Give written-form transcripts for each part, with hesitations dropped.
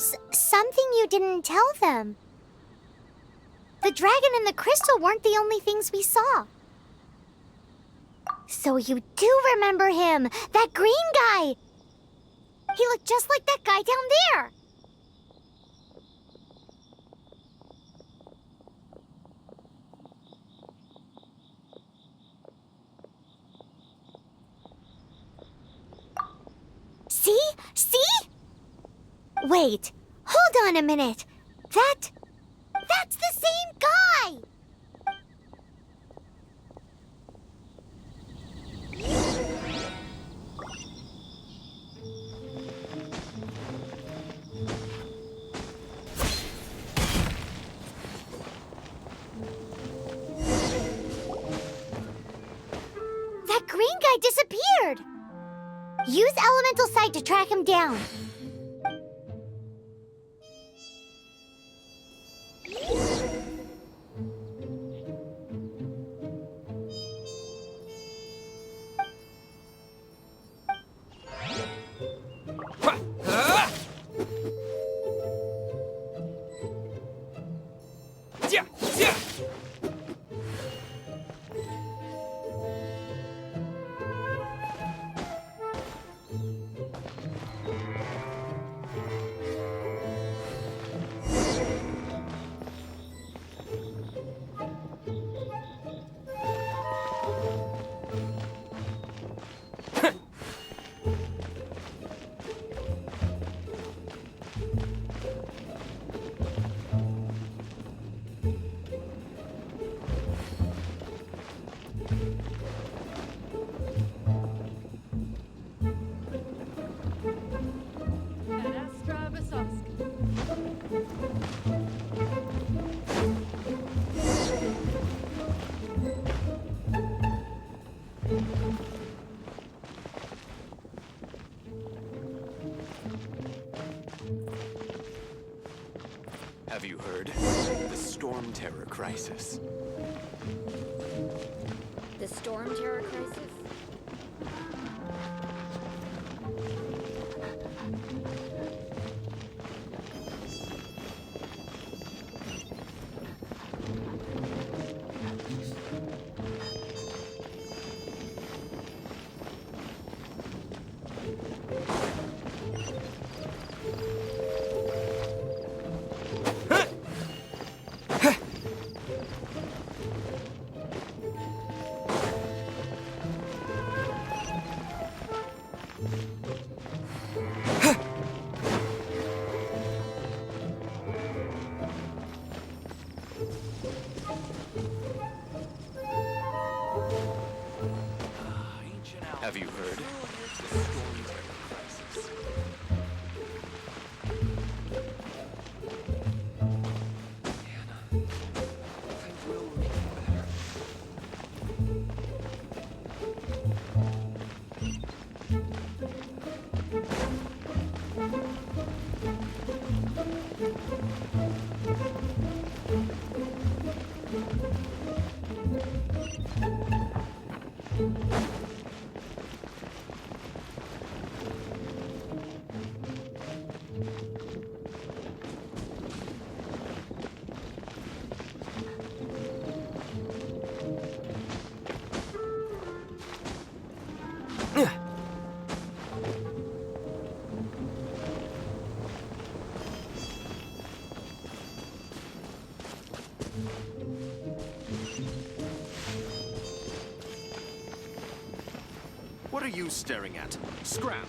There's something you didn't tell them. The dragon and the crystal weren't the only things we saw. So you do remember him, that green guy! He looked just like that guy down there! See? See? Wait, hold on a minute. That's the same guy! That green guy disappeared! Use Elemental Sight to track him down. Have you heard? The Storm Terror Crisis. The Storm Terror Crisis? Have you heard? The Storm Terror Crisis. Hannah, I will make it better. What are you staring at? Scram!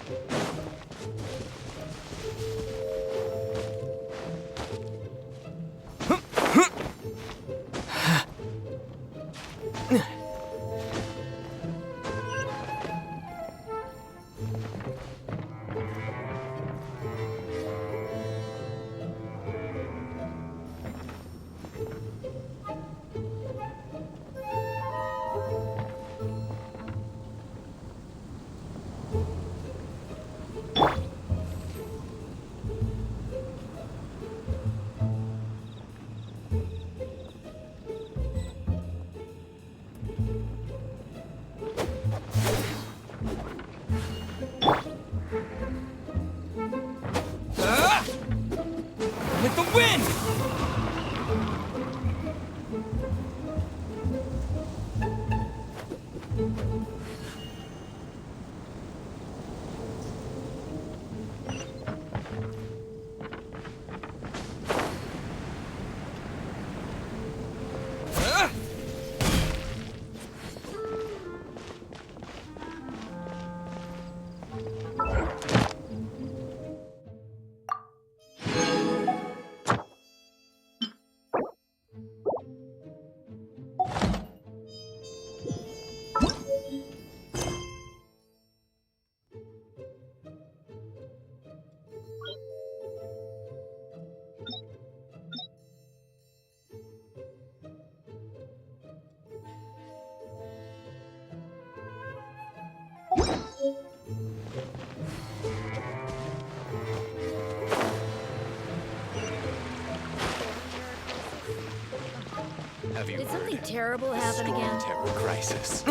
word. something terrible The happen Storm again? Terror Crisis.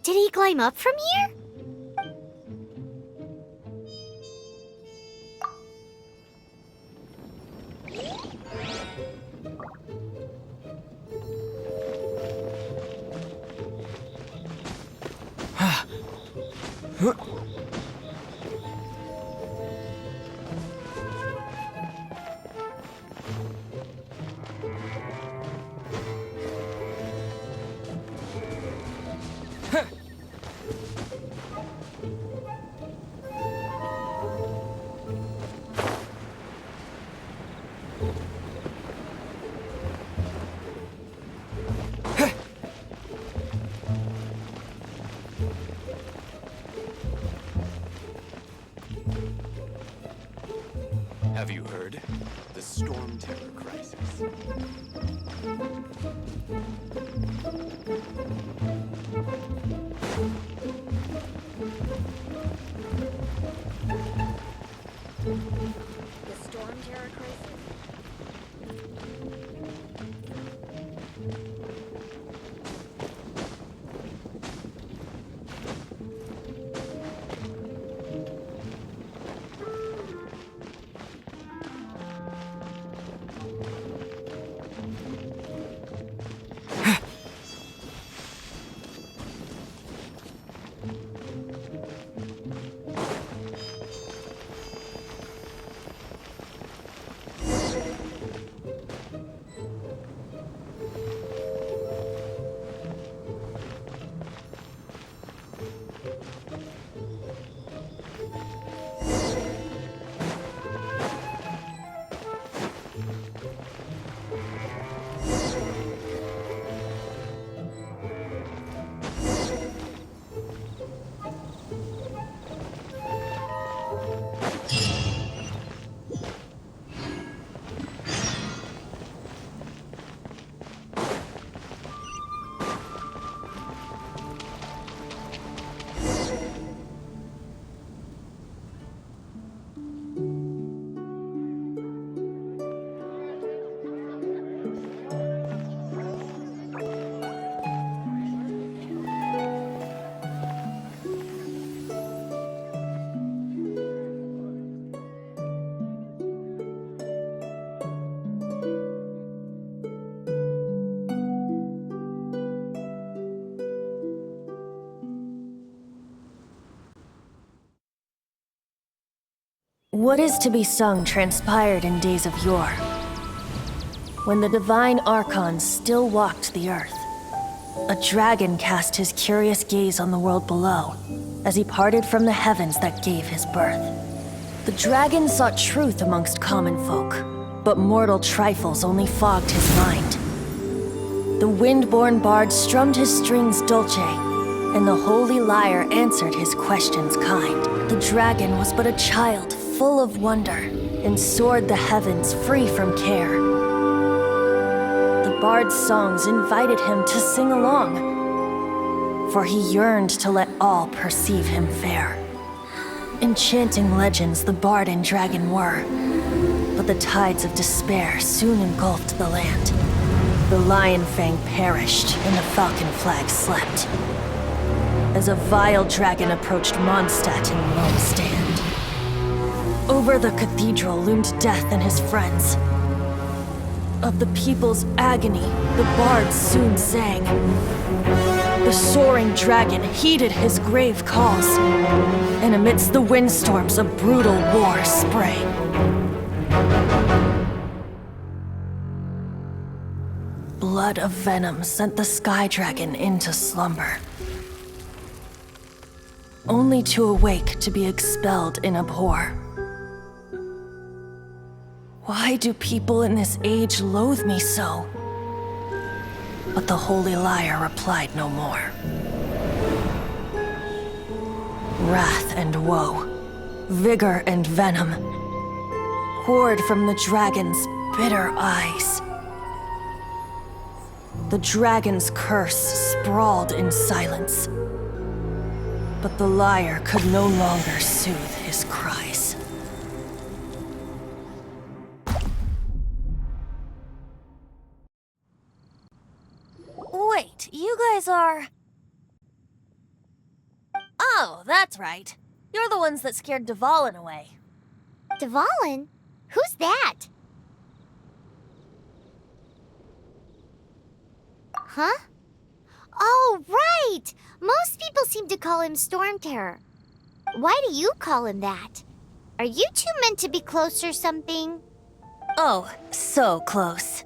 Did he climb up from here? Have you heard? The Storm Terror Crisis. The storm terror crisis. What is to be sung transpired in days of yore, when the divine archons still walked the earth. A dragon cast his curious gaze on the world below, as he parted from the heavens that gave his birth. The dragon sought truth amongst common folk, but mortal trifles only fogged his mind. The wind-born bard strummed his strings dulce, and the holy lyre answered his questions kind. The dragon was but a child, full of wonder, and soared the heavens free from care. The bard's songs invited him to sing along, for he yearned to let all perceive him fair. Enchanting legends the bard and dragon were, but the tides of despair soon engulfed the land. The lion fang perished, and the falcon flag slept, as a vile dragon approached Mondstadt in lone stand. Over the cathedral loomed death and his friends. Of the people's agony, the bards soon sang. The soaring dragon heeded his grave calls, and amidst the windstorms a brutal war sprang. Blood of venom sent the sky dragon into slumber, only to awake to be expelled in abhor. Why do people in this age loathe me so? But the holy lyre replied no more. Wrath and woe, vigor and venom, poured from the dragon's bitter eyes. The dragon's curse sprawled in silence, but the lyre could no longer soothe his cries. Right, you guys are... Oh, that's right. You're the ones that scared Dvalin away. Dvalin? Who's that? Huh? Oh, right! Most people seem to call him Storm Terror. Why do you call him that? Are you two meant to be close or something? Oh, so close.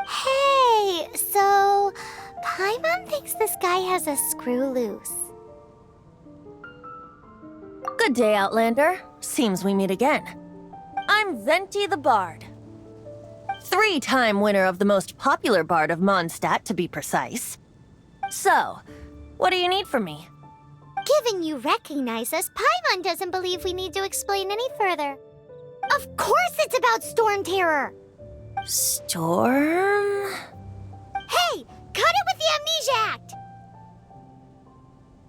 Hey, so Paimon thinks this guy has a screw loose. Good day, Outlander. Seems we meet again. I'm Venti the Bard. 3-time winner of the most popular bard of Mondstadt, to be precise. So, what do you need from me? Given you recognize us, Paimon doesn't believe we need to explain any further. Of course it's about Storm Terror! Storm? Hey, cut it with the Amnesia Act!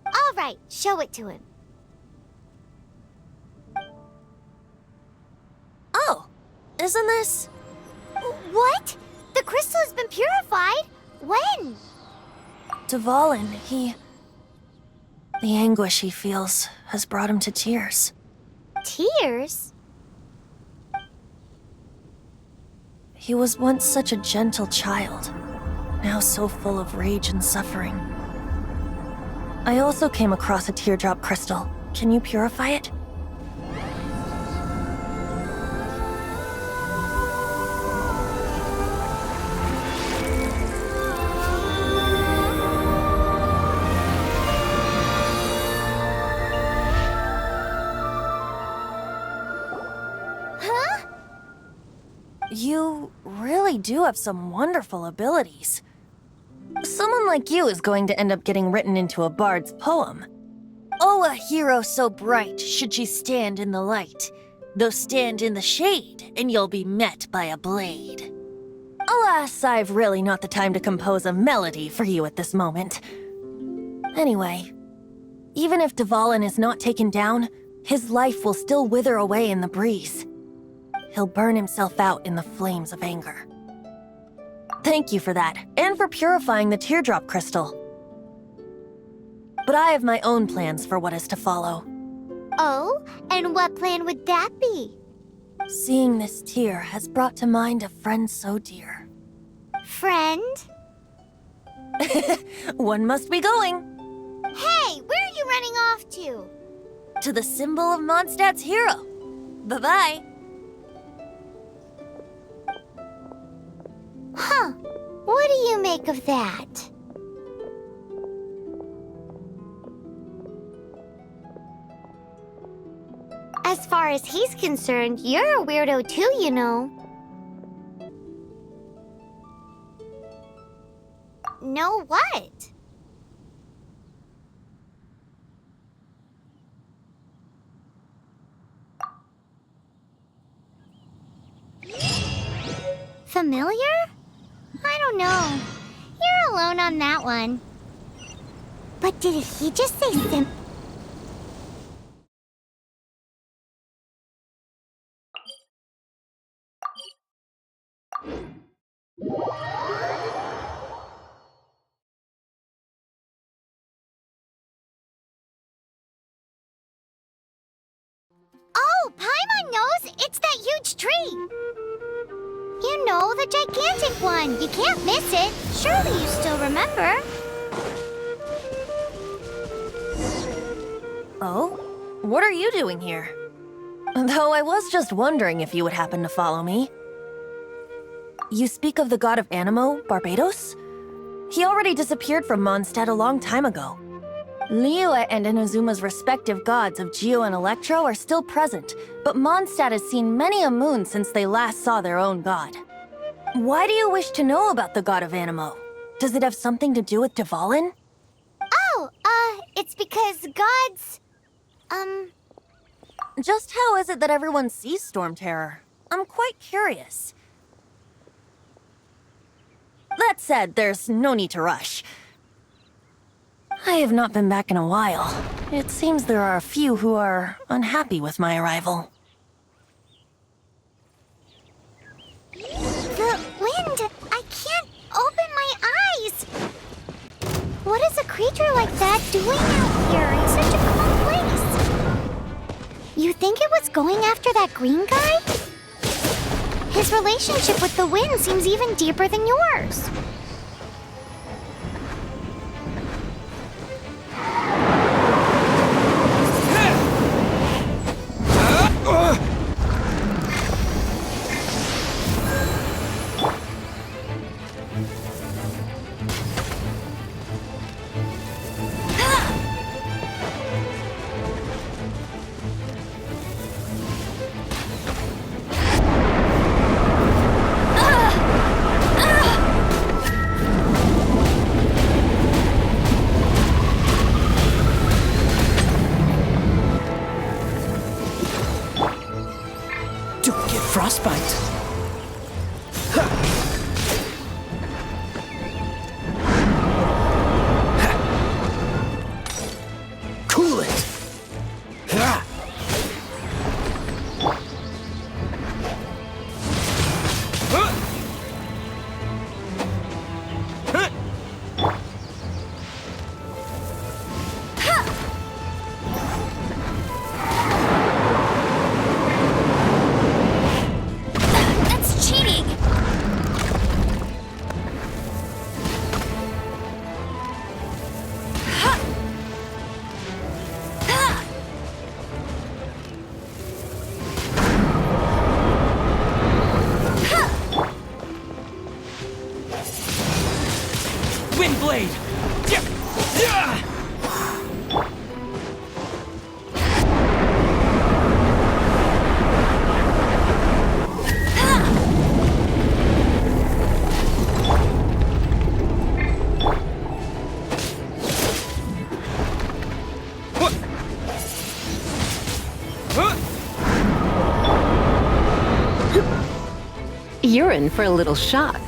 All right, show it to him. Oh, isn't this... What? The crystal has been purified? When? Dvalin, the anguish he feels has brought him to tears. Tears? He was once such a gentle child, now so full of rage and suffering. I also came across a teardrop crystal. Can you purify it? Huh? You really do have some wonderful abilities. Someone like you is going to end up getting written into a bard's poem. Oh, a hero so bright should she stand in the light, though stand in the shade, and you'll be met by a blade. Alas, I've really not the time to compose a melody for you at this moment. Anyway, even if Dvalin is not taken down, his life will still wither away in the breeze. He'll burn himself out in the flames of anger. Thank you for that, and for purifying the teardrop crystal. But I have my own plans for what is to follow. Oh, and what plan would that be? Seeing this tear has brought to mind a friend so dear. Friend? One must be going. Hey, where are you running off to? To the symbol of Mondstadt's hero. Bye-bye. Huh. What do you make of that? As far as he's concerned, you're a weirdo too, you know. Know what? Familiar? I don't know. You're alone on that one. But did he just say Oh, Paimon knows! It's that huge tree! You know, the gigantic one! You can't miss it! Surely you still remember? Oh? What are you doing here? Though I was just wondering if you would happen to follow me. You speak of the god of Animo, Barbados? He already disappeared from Mondstadt a long time ago. Liyue and Inazuma's respective gods of Geo and Electro are still present, but Mondstadt has seen many a moon since they last saw their own god. Why do you wish to know about the god of Animo? Does it have something to do with Dvalin? Oh, it's because gods... Just how is it that everyone sees Storm Terror? I'm quite curious. That said, there's no need to rush. I have not been back in a while. It seems there are a few who are unhappy with my arrival. The wind! I can't open my eyes! doing out here in such a cold place? You think it was going after that green guy? His relationship with the wind seems even deeper than yours. Don't get frostbite. Cool it. That's cheating! Windblade. You're in for a little shock.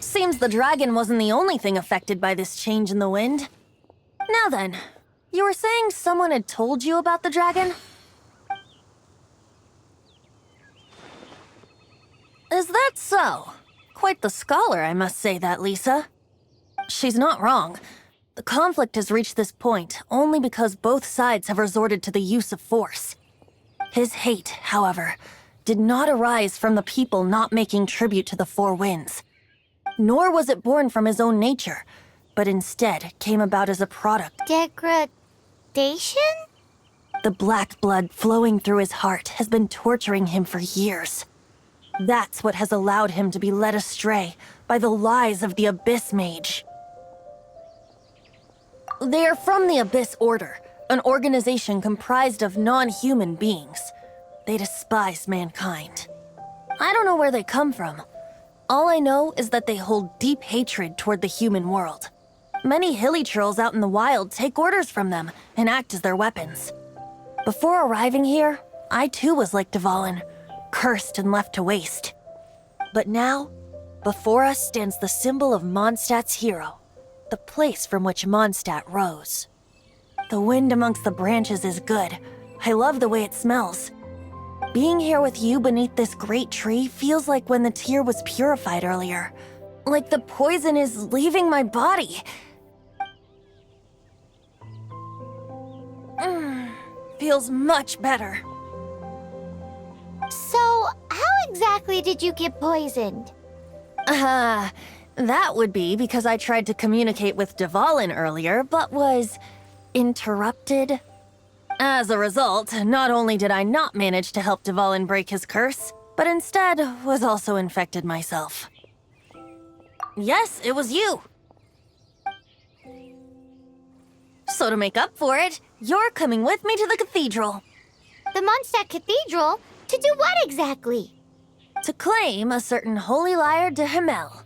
Seems the dragon wasn't the only thing affected by this change in the wind. Now then, you were saying someone had told you about the dragon? Is that so? Quite the scholar, I must say that, Lisa. She's not wrong. The conflict has reached this point only because both sides have resorted to the use of force. His hate, however, did not arise from the people not making tribute to the Four Winds. Nor was it born from his own nature, but instead came about as a product. Degradation? The black blood flowing through his heart has been torturing him for years. That's what has allowed him to be led astray by the lies of the Abyss Mage. They are from the Abyss Order, an organization comprised of non-human beings. They despise mankind. I don't know where they come from. All I know is that they hold deep hatred toward the human world. Many hilly trolls out in the wild take orders from them and act as their weapons. Before arriving here, I too was like Dvalin, cursed and left to waste. But now, before us stands the symbol of Mondstadt's hero, the place from which Mondstadt rose. The wind amongst the branches is good. I love the way it smells. Being here with you beneath this great tree feels like when the tear was purified earlier. Like the poison is leaving my body. Feels much better. So, how exactly did you get poisoned? That would be because I tried to communicate with Dvalin earlier, but was interrupted. As a result, not only did I not manage to help Dvalin break his curse, but instead was also infected myself. Yes, it was you. So to make up for it, you're coming with me to the cathedral. The Mondstadt Cathedral? To do what exactly? To claim a certain holy lyre de Himmel.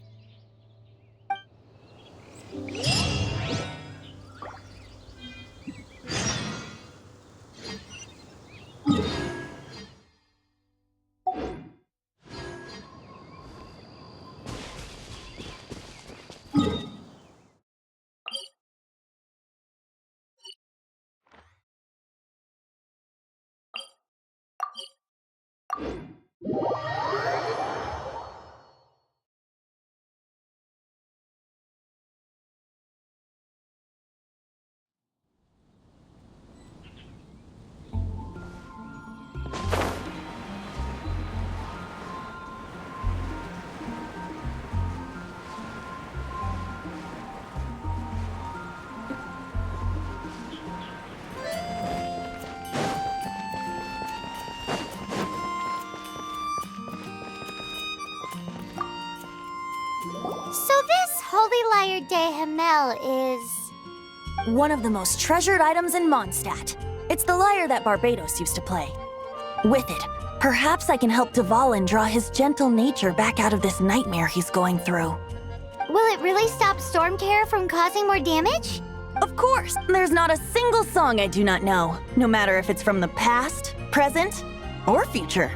So this holy lyre de Himmel is... One of the most treasured items in Mondstadt. It's the lyre that Barbados used to play. With it, perhaps I can help Dvalin draw his gentle nature back out of this nightmare he's going through. Will it really stop Storm Terror from causing more damage? Of course! There's not a single song I do not know, no matter if it's from the past, present, or future.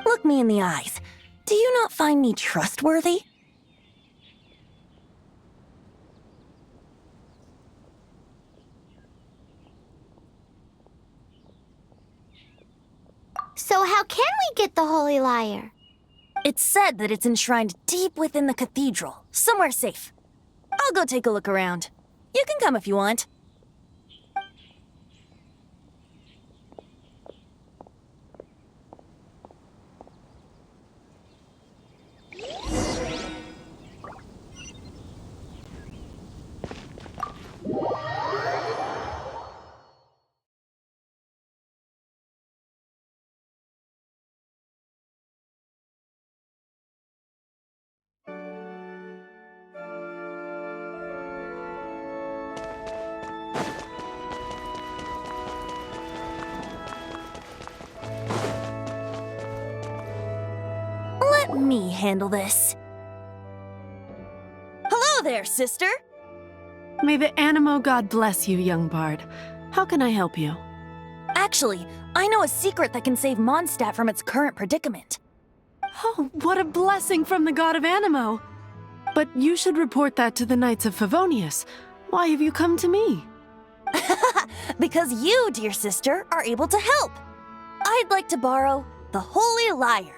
Look me in the eyes. Do you not find me trustworthy? So how can we get the holy lyre? It's said that it's enshrined deep within the cathedral, somewhere safe. I'll go take a look around. You can come if you want. Let me handle this. Hello there, sister! May the Animo God bless you, young bard. How can I help you? Actually, I know a secret that can save Mondstadt from its current predicament. Oh, what a blessing from the God of Animo! But you should report that to the Knights of Favonius. Why have you come to me? Because you, dear sister, are able to help. I'd like to borrow the Holy Lyre.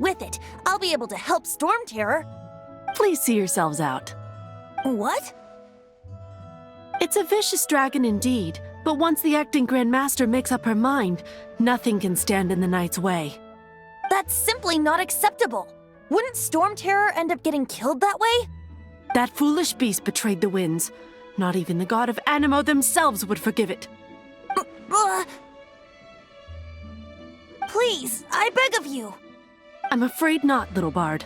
With it, I'll be able to help Storm Terror. Please see yourselves out. What? It's a vicious dragon indeed, but once the acting Grand Master makes up her mind, nothing can stand in the Knight's way. That's simply not acceptable. Wouldn't Storm Terror end up getting killed that way? That foolish beast betrayed the winds. Not even the God of Animo themselves would forgive it. Please, I beg of you. I'm afraid not, little bard.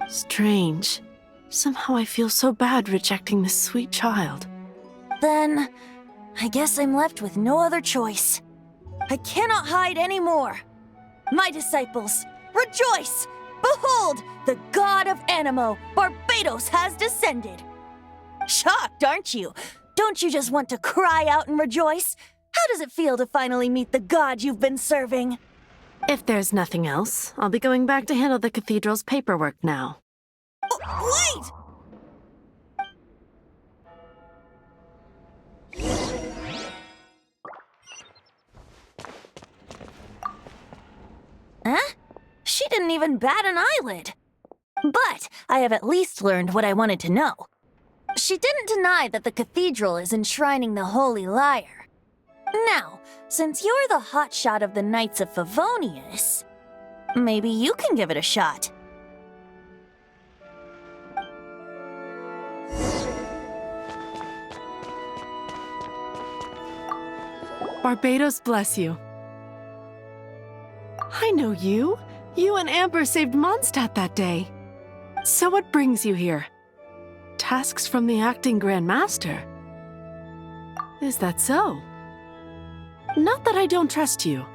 Strange. Somehow I feel so bad rejecting this sweet child. Then, I guess I'm left with no other choice. I cannot hide anymore. My disciples, rejoice! Behold, the God of Animo, Barbados, has descended. Shocked, aren't you? Don't you just want to cry out and rejoice? How does it feel to finally meet the god you've been serving? If there's nothing else, I'll be going back to handle the cathedral's paperwork now. Wait! Huh? She didn't even bat an eyelid. But I have at least learned what I wanted to know. She didn't deny that the cathedral is enshrining the Holy Lyre. Now, since you're the hotshot of the Knights of Favonius, maybe you can give it a shot. Barbados bless you. I know you. You and Amber saved Mondstadt that day. So what brings you here? Tasks from the acting Grand Master? Is that so? Not that I don't trust you.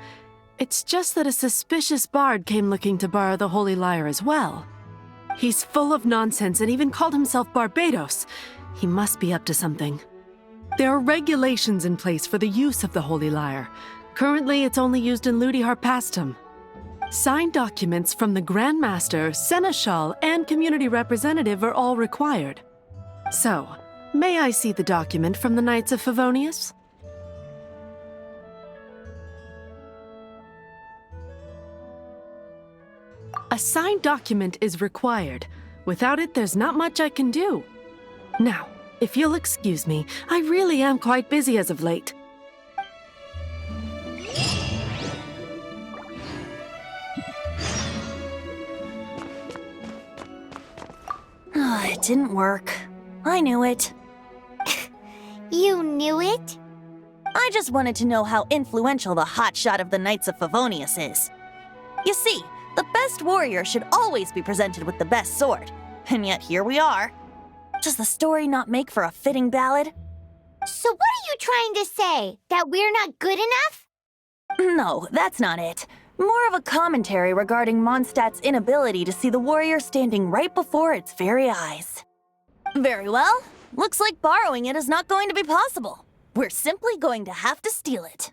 It's just that a suspicious bard came looking to borrow the Holy Lyre as well. He's full of nonsense and even called himself Barbados. He must be up to something. There are regulations in place for the use of the Holy Lyre. Currently, it's only used in Ludi Harpastum. Signed documents from the Grand Master, Seneschal, and community representative are all required. So, may I see the document from the Knights of Favonius? A signed document is required. Without it, there's not much I can do. Now, if you'll excuse me, I really am quite busy as of late. It didn't work. I knew it. You knew it? I just wanted to know how influential the hotshot of the Knights of Favonius is. You see, the best warrior should always be presented with the best sword. And yet here we are. Does the story not make for a fitting ballad? So what are you trying to say? That we're not good enough? No, that's not it. More of a commentary regarding Mondstadt's inability to see the warrior standing right before its very eyes. Very well. Looks like borrowing it is not going to be possible. We're simply going to have to steal it.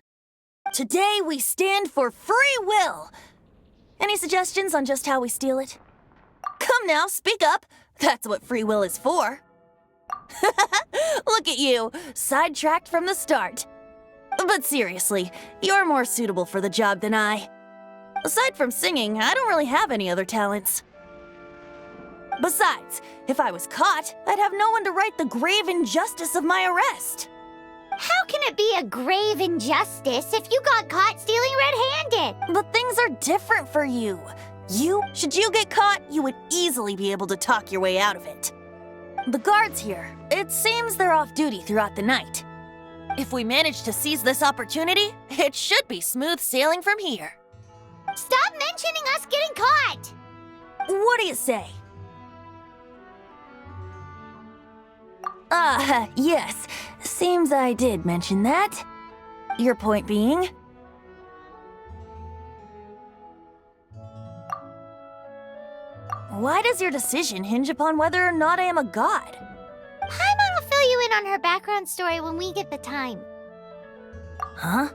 Today we stand for free will. Any suggestions on just how we steal it? Come now, speak up. That's what free will is for. Look at you, sidetracked from the start. But seriously, you're more suitable for the job than I. Aside from singing, I don't really have any other talents. Besides, if I was caught, I'd have no one to right the grave injustice of my arrest. How can it be a grave injustice if you got caught stealing red-handed? But things are different for you. Should you get caught, you would easily be able to talk your way out of it. The guards here, it seems they're off duty throughout the night. If we manage to seize this opportunity, it should be smooth sailing from here. Stop mentioning us getting caught! What do you say? Yes. Seems I did mention that. Your point being? Why does your decision hinge upon whether or not I am a god? Paimon will fill you in on her background story when we get the time. Huh?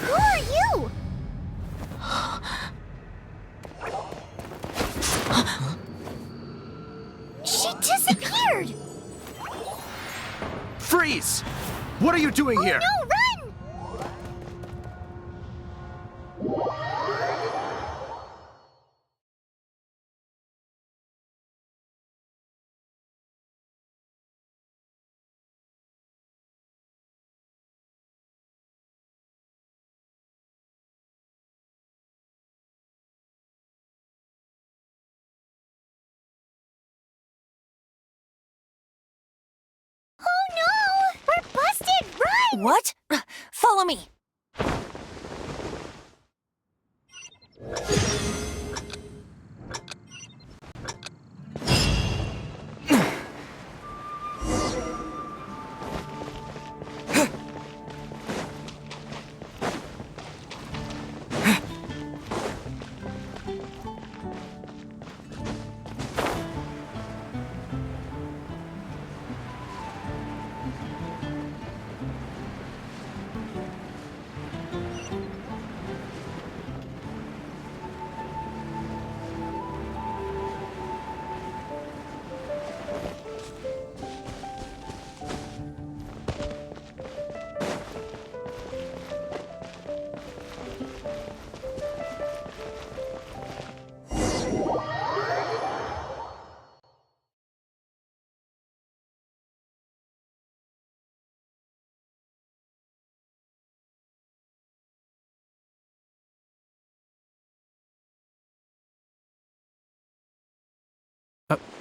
Who are you? She disappeared! Freeze! What are you doing here? No, run! Oh no! We're busted! Run! What? Follow me.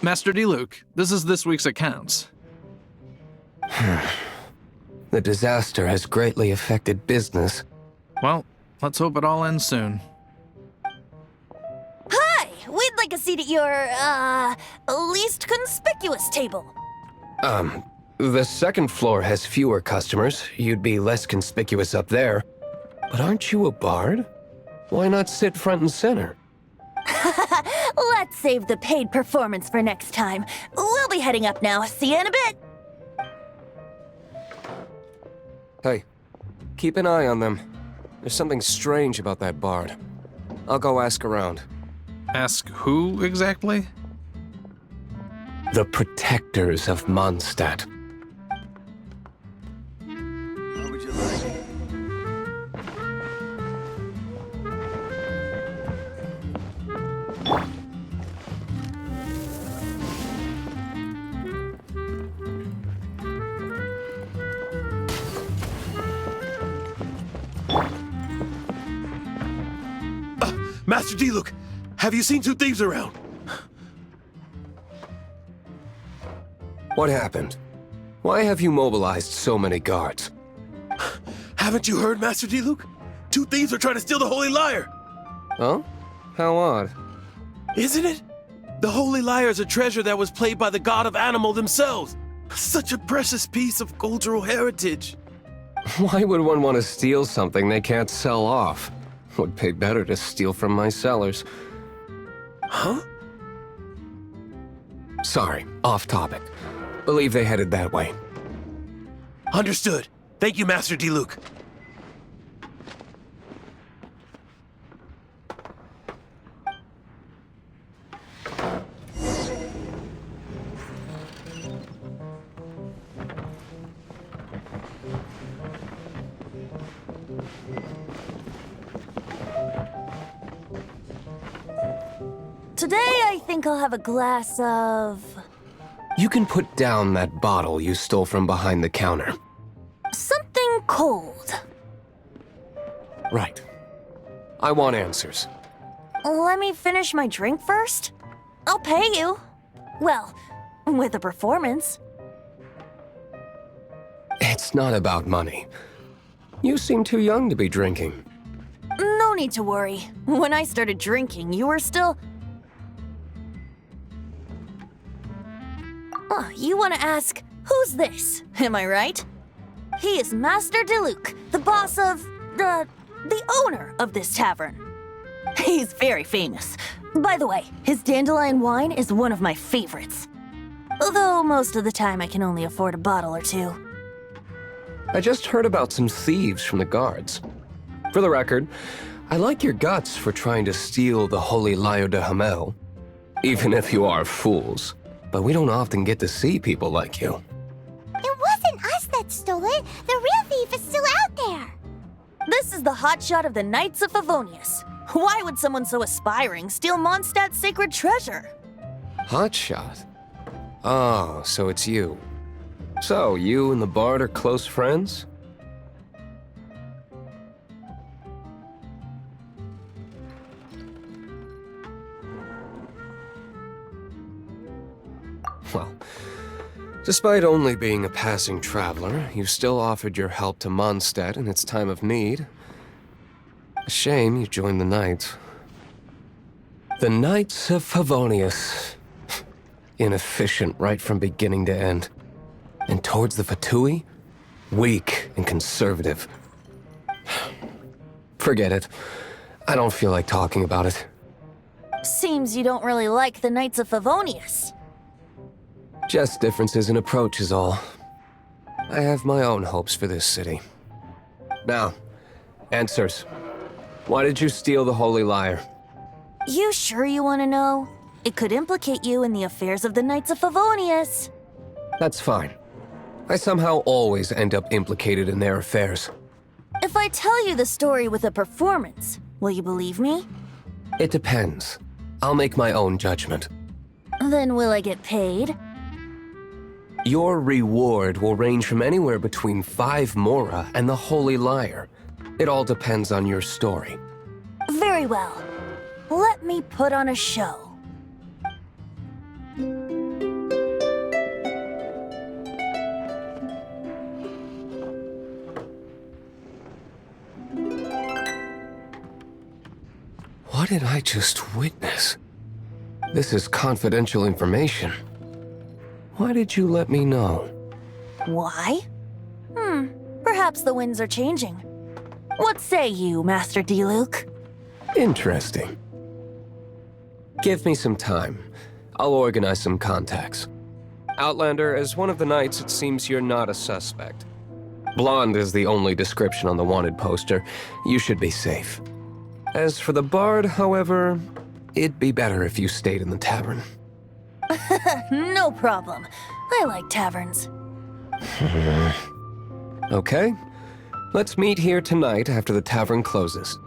Master D-Luke, this is this week's accounts. The disaster has greatly affected business. Well, let's hope it all ends soon. Hi! We'd like a seat at your, least conspicuous table. The second floor has fewer customers. You'd be less conspicuous up there. But aren't you a bard? Why not sit front and center? Let's save the paid performance for next time. We'll be heading up now. See you in a bit. Hey, keep an eye on them. There's something strange about that bard. I'll go ask around. Ask who exactly? The protectors of Mondstadt. How would you like it? Master D-Luke, have you seen two thieves around? What happened? Why have you mobilized so many guards? Haven't you heard, Master D-Luke? Two thieves are trying to steal the Holy Lyre. Huh? How odd. Isn't it? The Holy Lyre is a treasure that was played by the god of animal themselves. Such a precious piece of cultural heritage. Why would one want to steal something they can't sell off? Would pay better to steal from my sellers. Huh? Sorry, off topic. Believe they headed that way. Understood. Thank you, Master D-Luke. Today, I think I'll have a glass of... You can put down that bottle you stole from behind the counter. something cold. Right. I want answers. Let me finish my drink first. I'll pay you. Well, with a performance. It's not about money. You seem too young to be drinking. No need to worry. When I started drinking, you were still... Oh, you want to ask, who's this? Am I right? He is Master D-Luke, the boss of... the owner of this tavern. He's very famous. By the way, his dandelion wine is one of my favorites. Although most of the time I can only afford a bottle or two. I just heard about some thieves from the guards. For the record, I like your guts for trying to steal the Holy Lyre de Hamel. Even if you are fools. But we don't often get to see people like you. It wasn't us that stole it. The real thief is still out there. This is the hotshot of the Knights of Favonius. Why would someone so aspiring steal Mondstadt's sacred treasure? Hotshot? Oh, so it's you. So, you and the Bard are close friends? Well, despite only being a passing traveler, you still offered your help to Mondstadt in its time of need. A shame you joined the Knights. The Knights of Favonius. Inefficient right from beginning to end. And towards the Fatui, weak and conservative. Forget it. I don't feel like talking about it. Seems you don't really like the Knights of Favonius. Just differences in approach is all. I have my own hopes for this city. Now, answers. Why did you steal the Holy Lyre? You sure you want to know? It could implicate you in the affairs of the Knights of Favonius. That's fine. I somehow always end up implicated in their affairs. If I tell you the story with a performance, will you believe me? It depends. I'll make my own judgment. Then will I get paid? Your reward will range from anywhere between 5 Mora and the Holy Lyre. It all depends on your story. Very well. Let me put on a show. What did I just witness? This is confidential information. Why did you let me know? Why? Perhaps the winds are changing. What say you, Master Diluc? Interesting. Give me some time. I'll organize some contacts. Outlander, as one of the knights, it seems you're not a suspect. Blonde is the only description on the wanted poster. You should be safe. As for the bard, however, it'd be better if you stayed in the tavern. No problem. I like taverns. Okay. Let's meet here tonight after the tavern closes.